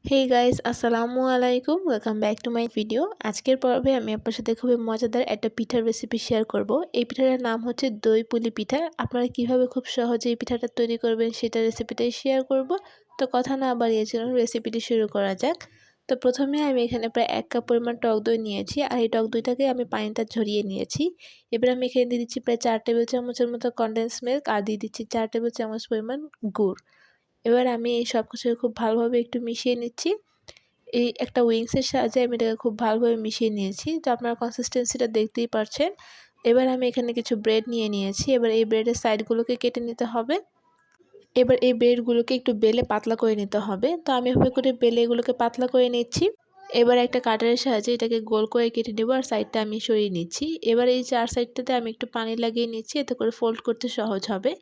Hey guys, আসসালামু আলাইকুম। Welcome back to my video. আজকের পর্বে আমি আপনার সাথে খুবই মজাদার একটা পিঠার রেসিপি শেয়ার করব। এই পিঠাটার নাম হচ্ছে দই পুলি পিঠা। আপনারা কিভাবে খুব সহজে এই পিঠাটা তৈরি করবেন সেটা রেসিপিটাই শেয়ার করব। তো কথা না বাড়িয়ে চলুন রেসিপিটি শুরু করা যাক। তো প্রথমে আমি এখানে প্রায় 1 কাপ পরিমাণ টক দই নিয়েছি, আর এই টক দইটাকে আমি পানিটা ঝরিয়ে নিয়েছি। এবার আমি এখানে দিয়ে দিচ্ছি প্রায় 4 টেবিল চামচের মতো কনডেন্স মিল্ক, আর দিয়ে দিচ্ছি 4 টেবিল চামচ পরিমাণ গুড়। এবার আমি এই সব কিছুকে খুব ভালোভাবে একটু মিশিয়ে নিচ্ছি। এই একটা উইংসের সাহায্যে আমি এটাকে খুব ভালোভাবে মিশিয়ে নিয়েছি। তো আপনারা কনসিস্টেন্সিটা দেখতেই পারছেন। এবার আমি এখানে কিছু ব্রেড নিয়ে নিয়েছি। এবার এই ব্রেডের সাইডগুলোকে কেটে নিতে হবে। এবার এই ব্রেডগুলোকে একটু বেলে পাতলা করে নিতে হবে। তো আমি এভাবে করে বেলে এগুলোকে পাতলা করে নিচ্ছি। এবার একটা কাটারের সাহায্যে এটাকে গোল করে কেটে নেব, আর সাইডটা আমি সরিয়ে নিচ্ছি। এবার এই 4 সাইডটাতে আমি একটু পানি লাগিয়ে নিচ্ছি, এতে করে ফোল্ড করতে সহজ হবে।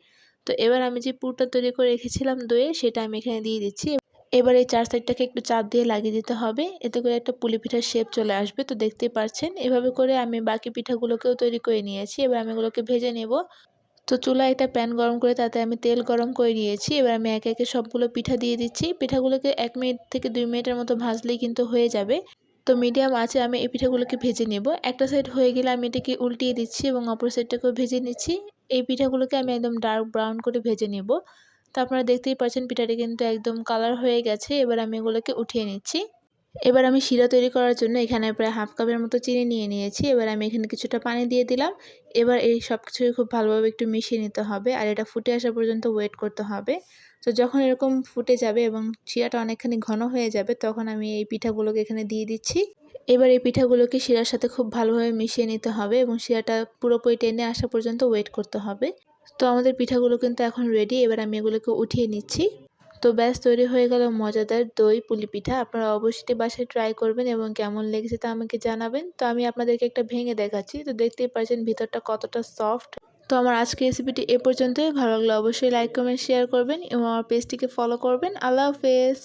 তো এবার আমি যে পুরটা তৈরি করে রেখেছিলাম দইয়ে, সেটা আমি এখানে দিয়ে দিচ্ছি। এবার এই 4 সাইডটাকে একটু চাপ দিয়ে লাগিয়ে দিতে হবে, এতে করে একটা পুলি পিঠার শেপ চলে আসবে। তো দেখতেই পাচ্ছেন এভাবে করে আমি বাকি পিঠাগুলোকেও তৈরি করে নিয়েছি। এবার আমি এগুলোকে ভেজে নেব। তো চুলায় একটা প্যান গরম করে তাতে আমি তেল গরম করে নিয়েছি। এবার আমি একে একে সবগুলো পিঠা দিয়ে দিচ্ছি। পিঠাগুলোকে 1 মিনিট থেকে 2 মিনিটের মতো ভাজলেই কিন্তু হয়ে যাবে। তো মিডিয়াম আঁচে আমি এই পিঠাগুলোকে ভেজে নেব। একটা সাইড হয়ে গেলে আমি এটাকে উল্টিয়ে দিচ্ছি এবং অপর সাইডটাকেও ভেজে নিচ্ছি। এই পিঠাগুলোকে আমি একদম ডার্ক ব্রাউন করে ভেজে নেব। তো আপনারা দেখতেই পাচ্ছেন পিঠাটা কিন্তু একদম কালার হয়ে গেছে। এবার আমি এগুলোকে উঠিয়ে নিচ্ছি। এবার আমি শিরা তৈরি করার জন্য এখানে প্রায় হাফ কাপের মতো চিনি নিয়ে নিয়েছি। এবার আমি এখানে কিছুটা পানি দিয়ে দিলাম। এবার এই সব কিছুকে খুব ভালোভাবে একটু মিশিয়ে নিতে হবে, আর এটা ফুটে আসা পর্যন্ত ওয়েট করতে হবে। তো যখন এরকম ফুটে যাবে এবং শিরাটা অনেকখানি ঘন হয়ে যাবে, তখন আমি এই পিঠাগুলোকে এখানে দিয়ে দিচ্ছি। এবার এই পিঠাগুলোকে শিরার সাথে খুব ভালোভাবে মিশিয়ে নিতে হবে এবং শিরাটা পুরোপুরি টেনে আসা পর্যন্ত ওয়েট করতে হবে। তো আমাদের পিঠাগুলো কিন্তু এখন রেডি। এবার আমি এগুলোকে উঠিয়ে নিচ্ছি। তো ব্যাস তৈরি হয়ে গেল মজাদার দই পুলি পিঠা। আপনারা অবশ্যই বাসায় ট্রাই করবেন এবং কেমন লেগেছে তা আমাকে জানাবেন। তো আমি আপনাদেরকে একটা ভেঙে দেখাচ্ছি। তো দেখতেই পাচ্ছেন ভিতরটা কতটা সফট। তো আমার আজকের রেসিপিটি এ পর্যন্তই। ভালো লাগলে অবশ্যই লাইক কমেন্ট শেয়ার করবেন এবং আমার পেজটিকে ফলো করবেন। আল্লাহ হাফেজ।